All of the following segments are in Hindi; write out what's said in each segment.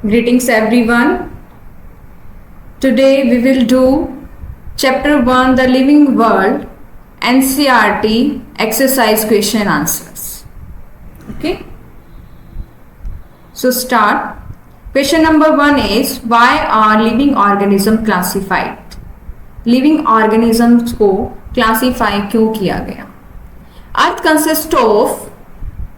Greetings everyone. Today we will do chapter 1 The Living World NCERT exercise question answers. Okay. So start. Question number 1 is why are living organisms classified? Living organisms को classify क्यों किया गया? Earth consists of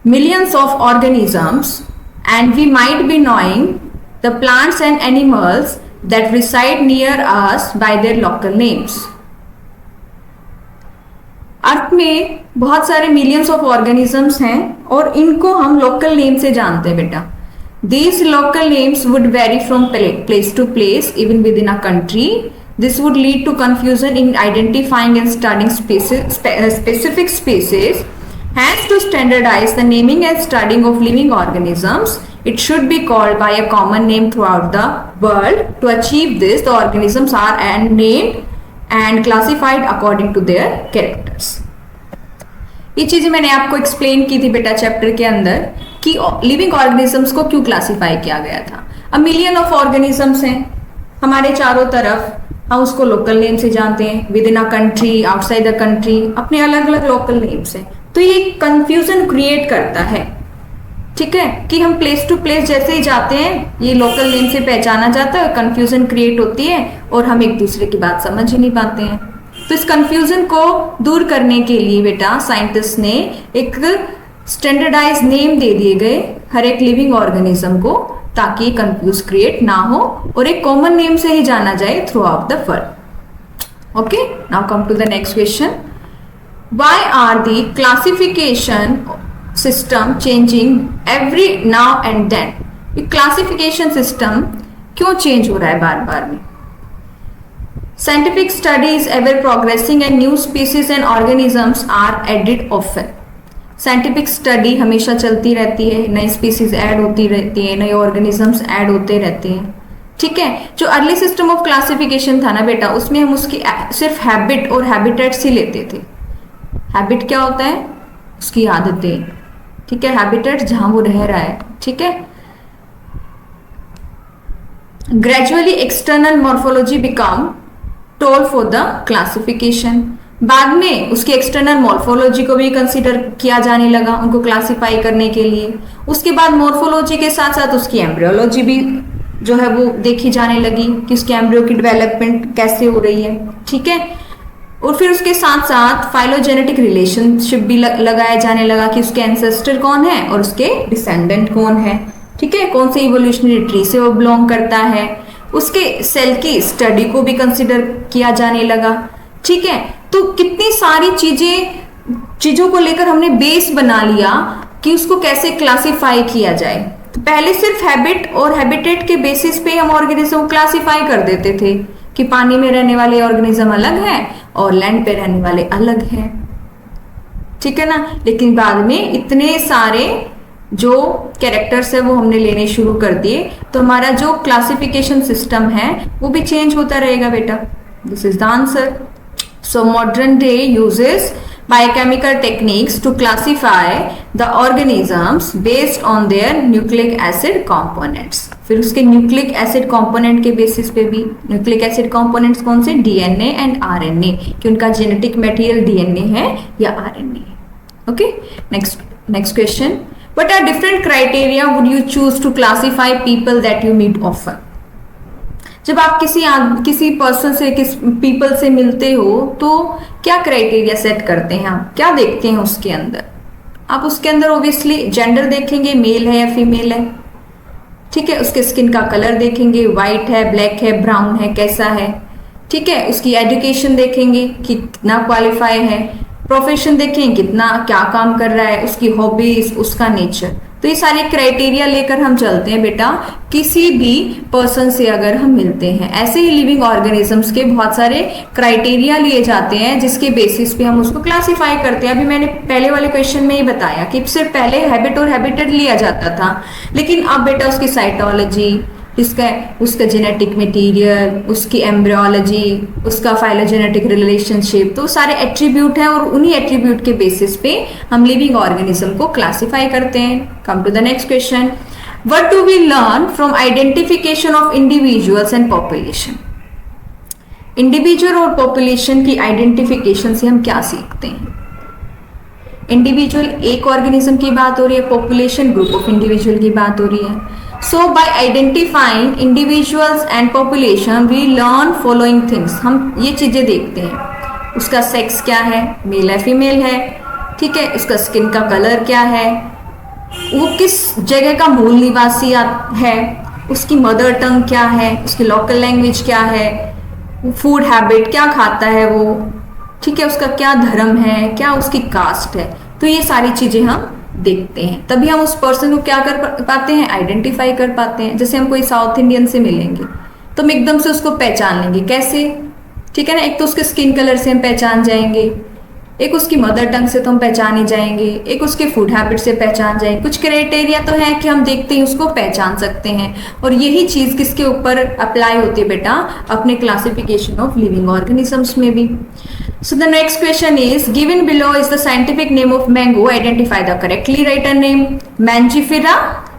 millions of organisms and we might be knowing the plants and animals that reside near us by their local names. अर्थ में बहुत सारे मिलियंस ऑफ ऑर्गेनिजम्स हैं और इनको हम लोकल नेम से जानते हैं बेटा. These local names would vary from place to place, even within a country. This would lead to confusion in identifying and studying specific species. Hence, to standardize the naming and studying of living organisms, it should be called by a common name throughout the world. To achieve this, the organisms are named and classified according to their characters. ये चीजें मैंने आपको एक्सप्लेन की थी बेटा चैप्टर के अंदर कि लिविंग ऑर्गेनिजम्स को क्यों क्लासिफाई किया गया था. अब मिलियन ऑफ ऑर्गेनिजम्स हैं हमारे चारों तरफ, हम उसको लोकल नेम से जानते हैं. With in a country, outside the country, अपने अलग अलग लोकल नेम्स हैं. तो ये कंफ्यूजन क्रिएट करता है, ठीक है, कि हम प्लेस टू प्लेस जैसे ही जाते हैं ये लोकल नेम से पहचाना जाता है, कंफ्यूजन क्रिएट होती है और हम एक दूसरे की बात समझ ही नहीं पाते हैं. तो इस कंफ्यूजन को दूर करने के लिए बेटा साइंटिस्ट ने एक स्टैंडर्डाइज नेम दे दिए गए हर एक लिविंग ऑर्गेनिज्म को, ताकि कंफ्यूज क्रिएट ना हो और एक कॉमन नेम से ही जाना जाए throughout the world. Okay, now come to the next question. Why are the classification system changing every now and then? ये classification system क्यों change हो रहा है बार बार में? Scientific studies ever progressing and new species and organisms are added often. Scientific study हमेशा चलती रहती है, नई species ऐड होती रहती है, नए organisms ऐड होते रहते हैं, ठीक है. जो अर्ली सिस्टम ऑफ क्लासिफिकेशन था ना बेटा, उसमें हम उसकी सिर्फ हैबिट और हैबिटेट्स ही लेते थे. हैबिट क्या होता है? उसकी आदतें, ठीक है. हैबिटेट जहां वो रह रहा है, ठीक है. Gradually external morphology become toll for the classification. बाद में उसकी एक्सटर्नल मॉर्फोलॉजी को भी कंसीडर किया जाने लगा उनको क्लासिफाई करने के लिए. उसके बाद मॉर्फोलॉजी के साथ साथ उसकी एम्ब्रियोलॉजी भी जो है वो देखी जाने लगी कि उसके एम्ब्रियो की डेवलपमेंट कैसे हो रही है, ठीक है. और फिर उसके साथ साथ फाइलोजेनेटिक रिलेशनशिप भी लगाया जाने लगा कि उसके एंसेस्टर कौन है और उसके डिसेंडेंट कौन है, ठीक है, कौन से इवोल्यूशनरी ट्री से वो बिलोंग करता है. उसके सेल की स्टडी को भी कंसिडर किया जाने लगा, ठीक है. तो कितनी सारी चीजों को लेकर हमने बेस बना लिया कि उसको कैसे क्लासिफाई किया जाए. तो पहले सिर्फ हैबिट और हैबिटेट के बेसिस पे हम ऑर्गेनिज्म को क्लासिफाई कर देते थे कि पानी में रहने वाले ऑर्गेनिज्म अलग हैं और लैंड पे रहने वाले अलग हैं, ठीक है ना. लेकिन बाद में इतने सारे जो कैरेक्टर्स है वो हमने लेने शुरू कर दिए, तो हमारा जो क्लासिफिकेशन सिस्टम है वो भी चेंज होता रहेगा बेटा. This is the answer. So modern day uses biochemical techniques to classify the organisms based on their nucleic acid components. फिर उसके न्यूक्लिक एसिड कंपोनेंट के बेसिस पे भी, न्यूक्लिक एसिड कंपोनेंट्स कौन से? डीएनए एंड आरएनए, कि उनका जेनेटिक मटेरियल डीएनए है या आरएनए है. Okay, next question. What are different criteria would you choose to classify people that you meet often? जब आप किसी पर्सन से, किस पीपल से मिलते हो तो क्या क्राइटेरिया सेट करते हैं आप? क्या देखते हैं उसके अंदर? आप उसके अंदर ओब्वियसली जेंडर देखेंगे, मेल है या फीमेल है, ठीक है. उसके स्किन का कलर देखेंगे, व्हाइट है, ब्लैक है, ब्राउन है, कैसा है, ठीक है. उसकी एजुकेशन देखेंगे कि कितना क्वालिफाई है, प्रोफेशन देखेंगे कितना क्या काम कर रहा है, उसकी हॉबीज, उसका नेचर. तो ये सारे क्राइटेरिया लेकर हम चलते हैं बेटा किसी भी पर्सन से अगर हम मिलते हैं. ऐसे ही लिविंग ऑर्गेनिजम्स के बहुत सारे क्राइटेरिया लिए जाते हैं जिसके बेसिस पे हम उसको क्लासिफाई करते हैं. अभी मैंने पहले वाले क्वेश्चन में ही बताया कि सिर्फ पहले हैबिट और हैबिटेट लिया जाता था, लेकिन अब बेटा उसकी साइटोलॉजी, उसका जेनेटिक मटेरियल, उसकी एम्ब्रियोलॉजी, उसका फाइलोजेनेटिक रिलेशनशिप, तो सारे एट्रीब्यूट हैं और उन्हीं एट्रीब्यूट के बेसिस पे हम लिविंग ऑर्गेनिज्म को क्लासिफाई करते हैं. Come to the next question. What do we learn from identification of individuals and population? Individual और पॉपुलेशन की आइडेंटिफिकेशन से हम क्या सीखते हैं? इंडिविजुअल एक ऑर्गेनिज्म की बात हो रही है, पॉपुलेशन ग्रुप ऑफ इंडिविजुअल की बात हो रही है। So by identifying individuals and population we learn following things. हम ये चीजें देखते हैं, उसका सेक्स क्या है, मेल है फीमेल है, ठीक है, उसका स्किन का कलर क्या है, वो किस जगह का मूल निवासी है, उसकी मदर टंग क्या है, उसकी लोकल लैंग्वेज क्या है, फूड हैबिट क्या खाता है वो, ठीक है, उसका क्या धर्म है, क्या उसकी कास्ट है। तो ये सारी चीजें हम देखते हैं, तभी हम उस पर्सन को क्या कर पाते हैं, आइडेंटिफाई कर पाते हैं। जैसे हम कोई साउथ इंडियन से मिलेंगे तो हम एकदम से उसको पहचान लेंगे, कैसे, ठीक है ना, एक तो उसके स्किन कलर से हम पहचान जाएंगे, एक उसकी मदर टंग से तो हम पहचान ही जाएंगे, एक उसके फूड हैबिट से पहचान जाएंगे। कुछ क्राइटेरिया तो है कि हम देखते ही उसको पहचान सकते हैं, और यही चीज किसके ऊपर अप्लाई होती है बेटा, अपने क्लासिफिकेशन ऑफ लिविंग ऑर्गेनिजम्स में भी। So the next question is given below is the scientific name of mango, identify the correctly writer name. Mangifera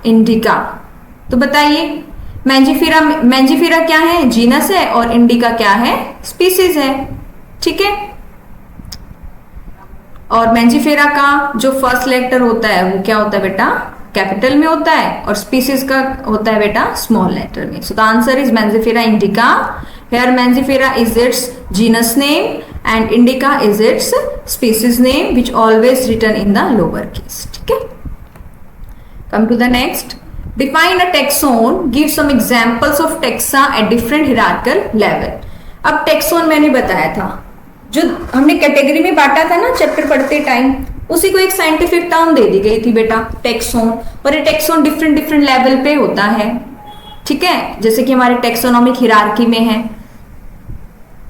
indica, तो बताइए मैंजीफेरा क्या है, जीनस है, और इंडिका क्या है, स्पीसीज है, ठीक है। और मैंजीफेरा का जो फर्स्ट लेटर होता है वो क्या होता है बेटा, कैपिटल में होता है, और स्पीसीज का होता है बेटा स्मॉल लेटर में। So the answer is Mangifera indica. Here Mangifera is its genus name and indica is its species name which always written in the lower case, ठीक है। Come to the next, define a taxon, give some examples of taxa at different hierarchical level. अब टेक्सोन मैंने बताया था, जो हमने कैटेगरी में बांटा था ना चैप्टर पढ़ते टाइम, उसी को एक साइंटिफिक टर्म दे दी गई थी बेटा, टेक्सोन। और ये टेक्सोन डिफरेंट डिफरेंट लेवल पे होता है, ठीक है, जैसे कि हमारे टेक्सोनॉमिक हिरार्की में है।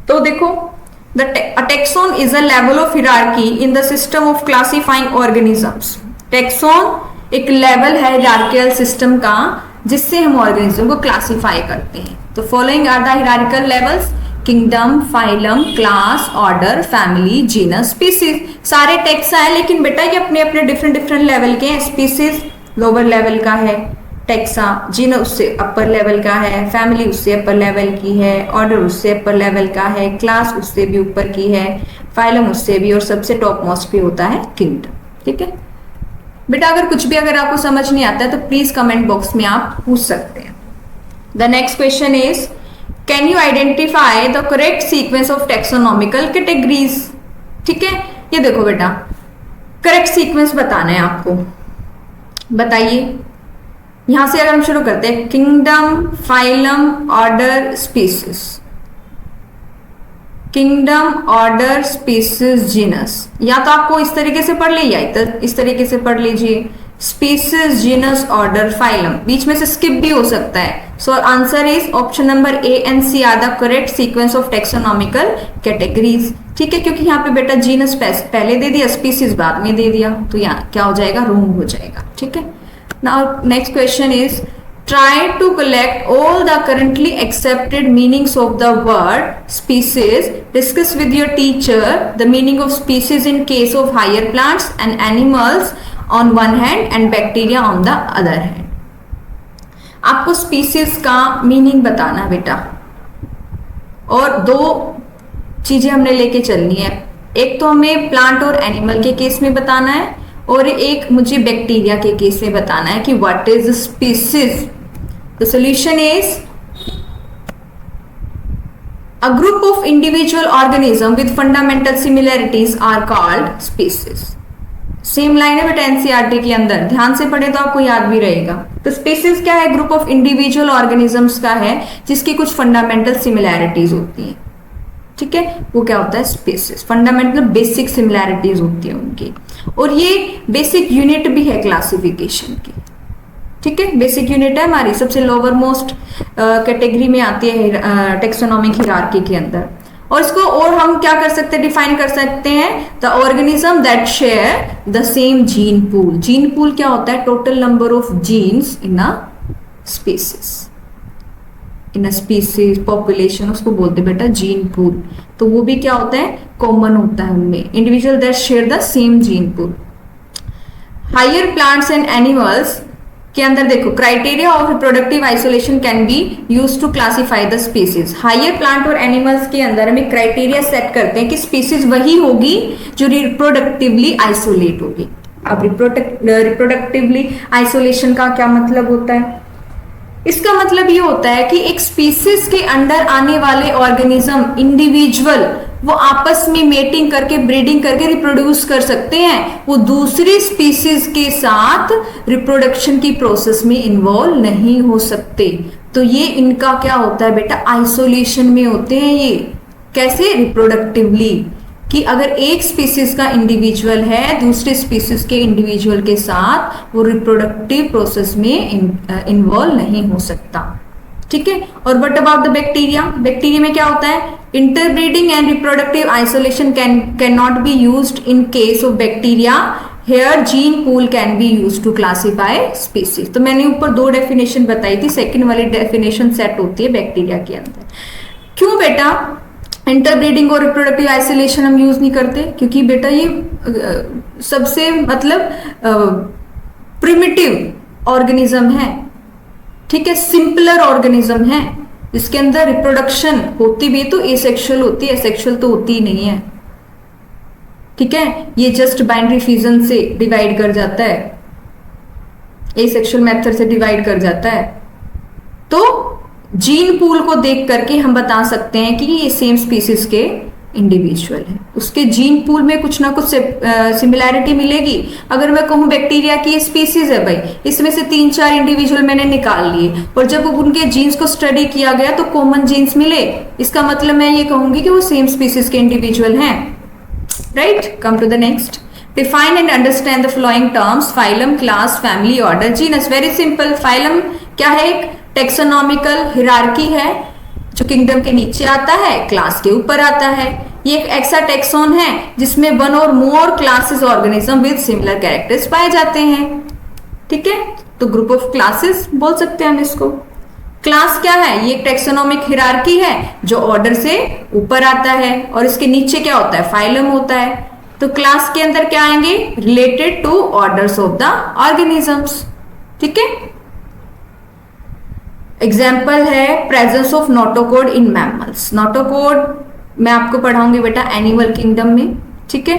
तो देखो, a taxon is a level of hierarchy in the system of classifying organisms. Taxon एक लेवल है हायरार्किकल सिस्टम का जिससे हम ऑर्गेनिज्म को क्लासिफाई करते हैं। तो following are the hierarchical levels, kingdom, phylum, class, order, family, genus, species. सारे टेक्सा है, लेकिन बेटा ये अपने अपने डिफरेंट डिफरेंट लेवल के हैं। स्पीसीज लोअर लेवल का है, टेक्सा जीनस उससे अपर लेवल का है, फैमिली उससे अपर लेवल की है, ऑर्डर उससे अपर लेवल का है, क्लास उससे भी ऊपर की है, फाइलम उससे भी, और सबसे टॉप मोस्ट पे होता है किंगडम, ठीक है बेटा। अगर कुछ भी अगर आपको समझ नहीं आता है तो प्लीज कमेंट बॉक्स में आप पूछ सकते हैं। The next question is, can you identify the correct sequence of taxonomical categories. ठीक है, ये देखो बेटा, करेक्ट सीक्वेंस बताना है आपको, बताइए। यहां से अगर हम शुरू करते हैं, kingdom, phylum, order, species, kingdom, order, species, genus. या तो आपको इस तरीके से पढ़ लीजिए या इस तरीके से पढ़ लीजिए, स्पीसीज, जीनस, ऑर्डर, फाइलम, बीच में से स्किप भी हो सकता है। So answer is option number A and C are the correct sequence of taxonomical categories. ठीक है, क्योंकि यहाँ पे बेटा जीनस पहले दे दिया, स्पीसीज बाद में दे दिया, तो यहाँ क्या हो जाएगा, रॉन्ग हो जाएगा। ठीक है, now next question is, try to collect all the currently accepted meanings of the word species. Discuss with your teacher the meaning of species in case of higher plants and animals on one hand and bacteria on the other hand. आपको species का मीनिंग बताना है बेटा, और दो चीजें हमने लेके चलनी है। एक तो हमें प्लांट और एनिमल के केस में बताना है, और एक मुझे बैक्टीरिया के केस में बताना है कि what is species. The solution is, a group of individual organisms with fundamental similarities are called species. Same line है बेटा एनसीईआरटी के अंदर, ध्यान से पढ़े तो आपको याद भी रहेगा। तो स्पीसीज क्या है, ग्रुप ऑफ इंडिविजुअल ऑर्गेनिजम्स का है जिसकी कुछ फंडामेंटल सिमिलैरिटीज होती हैं। ठीक है, वो क्या होता है, स्पीसीज। फंडामेंटल बेसिक सिमिलैरिटीज होती है उनकी, और ये बेसिक यूनिट भी है क्लासिफिकेशन की। ठीक है, बेसिक यूनिट है हमारी, सबसे लोअर मोस्ट कैटेगरी में आती है टेक्सोनॉमिक हिरार्की के अंदर। और इसको और हम क्या कर सकते हैं, डिफाइन कर सकते हैं, the organism that share the same gene pool. Gene pool क्या होता है, total number of genes in a species, in a species population, उसको बोलते हैं बेटा जीन पूल। तो वो भी क्या होता है, कॉमन होता है उनमें, individual that share the same gene pool. Higher plants and animals के अंदर देखो, criteria of reproductive isolation can be use to classify the species. Higher plant और एनिमल्स के अंदर हम एक क्राइटेरिया सेट करते हैं कि स्पीसीज वही होगी जो रिप्रोडक्टिवली आइसोलेट होगी। अब रिप्रोडक्टिवली आइसोलेशन का क्या मतलब होता है? इसका मतलब ये होता है कि एक स्पीसीज के अंदर आने वाले ऑर्गेनिज्म, इंडिविजुअल, वो आपस में मेटिंग करके, ब्रीडिंग करके रिप्रोड्यूस कर सकते हैं, वो दूसरी स्पीसीज के साथ रिप्रोडक्शन की प्रोसेस में इन्वॉल्व नहीं हो सकते। तो ये इनका क्या होता है बेटा? आइसोलेशन में होते हैं ये। कैसे? रिप्रोडक्टिवली, कि अगर एक स्पीसीज का इंडिविजुअल है दूसरे स्पीसीज के इंडिविजुअल के साथ, वो रिप्रोडक्टिव प्रोसेस में इन्वॉल्व नहीं हो सकता। ठीक है। और what about the bacteria? Bacteria में क्या होता है? Interbreeding and reproductive isolation can not be used in case of bacteria, here gene pool can be used to classify species. तो मैंने ऊपर दो डेफिनेशन बताई थी, सेकंड वाली डेफिनेशन सेट होती है बैक्टीरिया के अंदर। क्यों बेटा इंटरब्रीडिंग और रिप्रोडक्टिव आइसोलेशन हम यूज नहीं करते? क्योंकि बेटा ये सबसे मतलब प्रिमिटिव ऑर्गेनिज्म है, ठीक है, सिंपलर ऑर्गेनिज्म है, इसके अंदर रिप्रोडक्शन होती भी तो एसेक्सुअल होती है, एसेक्सुअल तो होती ही नहीं है। ठीक है, ये जस्ट बाइनरी फिजन से डिवाइड कर जाता है, एसेक्सुअल मेथड से डिवाइड कर जाता है। तो जीन पूल को देख करके हम बता सकते हैं कि ये सेम स्पीसीज के इंडिविजुअल है, उसके जीन पूल में कुछ ना कुछ सिमिलैरिटी मिलेगी। अगर मैं कहूं बैक्टीरिया की स्पीसीज है भाई, इसमें से 3-4 इंडिविजुअल मैंने निकाल लिए और जब उनके जीन्स को स्टडी किया गया तो कॉमन जीन्स मिले, इसका मतलब मैं ये कहूंगी कि वो सेम स्पीसीज के इंडिविजुअल हैं। Right, come to the next. Define and understand the following terms, phylum, class, family, order, genus. Very simple. Phylum क्या है? एक टेक्सोनॉमिकल हिरार्की है जो किंगडम के नीचे आता है, क्लास के ऊपर आता है। ये एक एक्सा टेक्सोन है जिसमें वन और more classes organism with similar characters पाए जाते हैं। ठीक है, तो ग्रुप ऑफ क्लासेस बोल सकते हैं हम इसको। क्लास क्या है? ये एक टेक्सोनॉमिक हिरार्की है जो ऑर्डर से ऊपर आता है और इसके नीचे क्या होता है? फाइलम होता है। तो क्लास के अंदर क्या आएंगे? Related to orders of the organisms. ठीक है, एग्जाम्पल है presence of notochord in mammals. Notochord मैं आपको पढ़ाऊंगी बेटा एनिमल किंगडम में। ठीक है,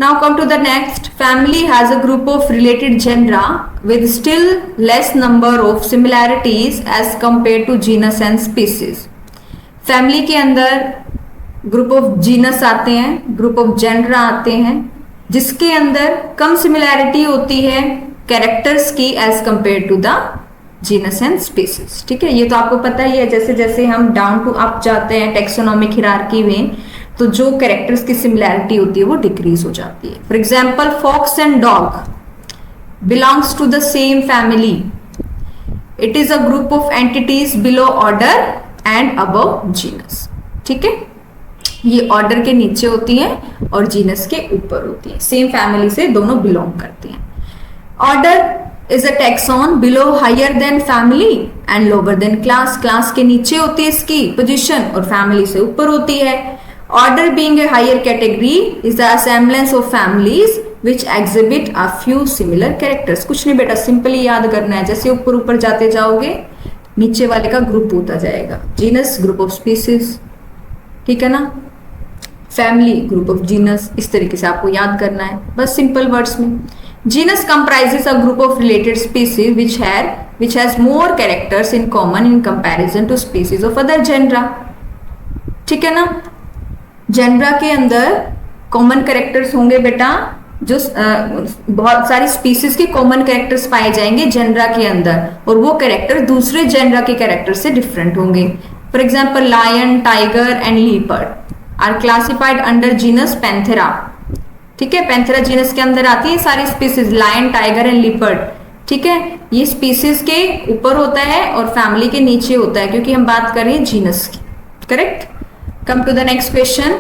now come to the next. Family has a group of related genera with still less number of similarities as compare to genus and species. Family के अंदर ग्रुप ऑफ जीनस आते हैं, ग्रुप ऑफ जेनरा आते हैं, जिसके अंदर कम सिमिलैरिटी होती है कैरेक्टर्स की as compare to the genus and species. ठीक है, ये तो आपको पता ही है। जैसे जैसे हम डाउन टू अप जाते हैं टेक्सोनॉमिक हिरार्की में, तो जो कैरेक्टर्स की सिमिलैरिटी होती है वो डिक्रीज हो जाती है। For example, fox and dog belongs to the same family. It is a group of entities below order and above genus. ठीक है, ये ऑर्डर के नीचे होती हैं और जीनस के ऊपर होती है, सेम फैमिली से दोनों बिलोंग करती हैं। Order is a taxon below higher than family and lower than class. Class के नीचे होती है इसकी पोजीशन और फैमिली से ऊपर होती है। Order being a higher category is the assemblance of families which exhibit a few similar characters. कुछ नहीं बेटा, सिंपली याद करना है। जैसे ऊपर ऊपर जाते जाओगे नीचे वाले का ग्रुप होता जाएगा। जीनस ग्रुप ऑफ स्पीसीज, ठीक है ना, फैमिली ग्रुप ऑफ जीनस, इस तरीके से आपको याद करना है बस सिंपल वर्ड्स में। Genus comprises a group of related species which has more characters in common in comparison to species of other genera. ठीक है ना, जेनरा के अंदर कॉमन कैरेक्टर्स होंगे बेटा, जो बहुत सारी स्पीसीज के कॉमन कैरेक्टर्स पाए जाएंगे जेनरा के अंदर, और वो कैरेक्टर दूसरे जेनरा के कैरेक्टर से डिफरेंट होंगे। For example, lion, tiger and leopard are classified under genus Panthera. ठीक है, पैंथेरा जीनस के अंदर आती है सारी species, lion, tiger and leopard. ठीक है, ये स्पीसीज के ऊपर होता है और फैमिली के नीचे होता है, क्योंकि हम बात कर रहे हैं जीनस की। Correct. Come to the next question.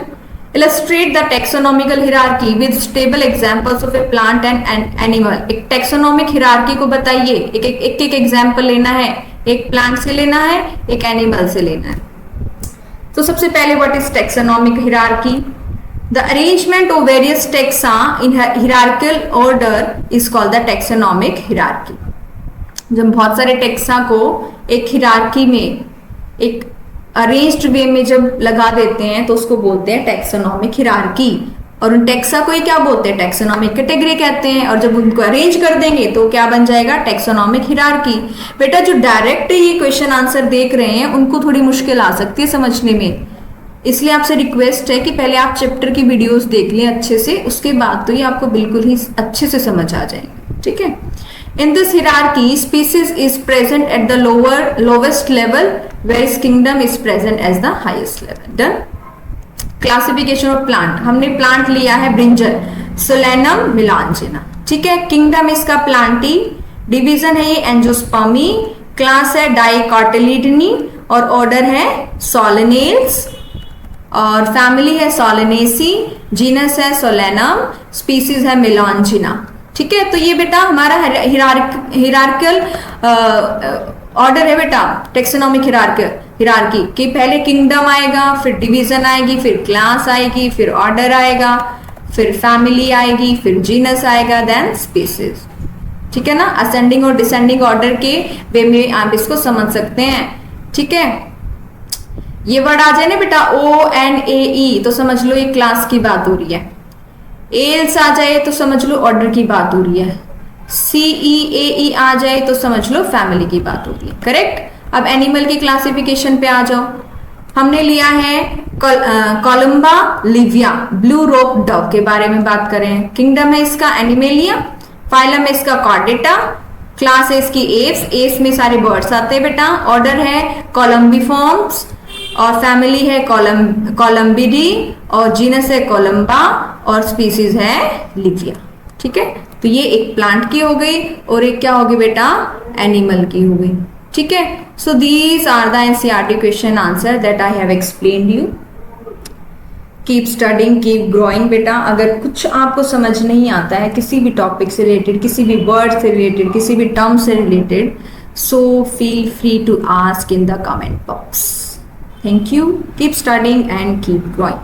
Illustrate the taxonomical hierarchy with stable examples of a plant and animal. एक टेक्सोनॉमिक हिरार्की को बताइए, एक एग्जांपल लेना है, एक प्लांट से लेना है, एक एनिमल से लेना है। तो सबसे पहले what is taxonomic hierarchy? The arrangement of various taxa in hierarchical order is called the taxonomic hierarchy. जब बहुत सारे टेक्सा को एक हिरार्की में, एक अरेंज्ड वे में जब लगा देते हैं तो उसको बोलते हैं टैक्सोनॉमिक हिरार्की। और उन टेक्सा को ही क्या बोलते हैं? टैक्सोनॉमिक कैटेगरी कहते हैं। और जब उनको अरेंज कर देंगे तो क्या बन जाएगा? Taxonomic hierarchy. बेटा जो डायरेक्ट ये क्वेश्चन आंसर देख रहे हैं उनको थोड़ी मुश्किल आ सकती है समझने में, इसलिए आपसे रिक्वेस्ट है कि पहले आप चैप्टर की वीडियोस देख लें अच्छे से, उसके बाद तो ये आपको बिल्कुल ही अच्छे से समझ आ जाएंगे। ठीक है। In this hierarchy, species is present at the lowest level, whereas kingdom is present as the highest level. Done. Classification of plant. हमने प्लांट लिया है ब्रिंजल, सोलेनम मिलांजिना। ठीक है। किंगडम इसका प्लांटी, डिवीजन है ये एंजियोस्पर्मी, क्लास है डाइकोटिलिडनी और ऑर्डर है सोलेनेल्स, और फैमिली है सोलेनेसी, जीनस है सोलेनम, स्पीसीज है मिलांजिना। ठीक है। तो ये बेटा हमारा हिरार्किकल ऑर्डर है बेटा, टेक्सोनॉमिक हिरार्की कि पहले किंगडम आएगा, फिर डिवीजन आएगी, फिर क्लास आएगी, फिर ऑर्डर आएगा, फिर फैमिली आएगी, फिर जीनस आएगा, देन स्पीसीज। ठीक है ना। असेंडिंग और डिसेंडिंग ऑर्डर के वे में आप इसको समझ सकते हैं। ठीक है। ये वर्ड आ जाए ना बेटा ONAE तो समझ लो ये क्लास की बात हो रही है। एल्स आ जाए तो समझ लो ऑर्डर की बात हो रही है। CEAE आ जाए तो समझ लो फैमिली की बात हो रही है। करेक्ट। अब एनिमल की क्लासिफिकेशन पे आ जाओ। हमने लिया है कोलंबा लिविया, ब्लू रोप डव के बारे में बात करें। किंगडम है इसका एनिमेलिया, फाइलम है इसका कॉर्डेटा, क्लास है इसकी एप्स में सारे बर्ड्स आते हैं बेटा, ऑर्डर है कोलम्बिफॉर्म्स, और फैमिली है कोलम्बिडी, और जीनस है कोलंबा, और स्पीसीज है लिविया। ठीक है। तो ये एक प्लांट की हो गई और एक क्या होगी बेटा? एनिमल की हो गई। ठीक है। So these are the NCERT question answer that I have explained you. Keep studying, keep growing बेटा। अगर कुछ आपको समझ नहीं आता है किसी भी टॉपिक से रिलेटेड, किसी भी वर्ड से रिलेटेड, किसी भी टर्म से related, so feel free to ask in the comment box. Thank you. Keep studying and keep growing.